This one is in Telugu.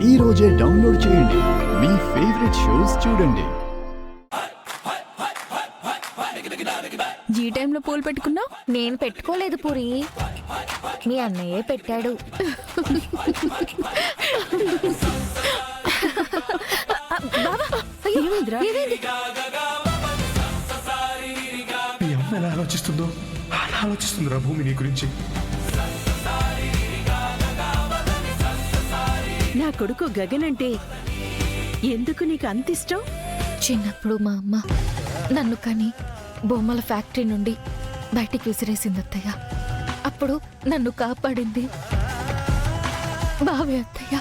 ఈ రోజే డౌన్లోడ్ చేయండి. మీ ఫేవరెట్ షోస్ చూడండి. ఈ టైంలో పూలు పెట్టుకున్నావు? నేను పెట్టుకోలేదు పూరి, మీ అన్నయ్యే పెట్టాడు. ఏమైందిరా? మీ అమ్మ ఎలా ఆలోచిస్తుందో అలా ఆలోచిస్తుందిరా భూమి నీ గురించి. నా కొడుకు గగన్ అంటే ఎందుకు నీకు అంత ఇష్టం? చిన్నప్పుడు మా అమ్మ నన్ను కని బొమ్మల ఫ్యాక్టరీ నుండి బయటికి విసిరేసింది అత్తయ్య. అప్పుడు నన్ను కాపాడింది బావే అత్తయ్య.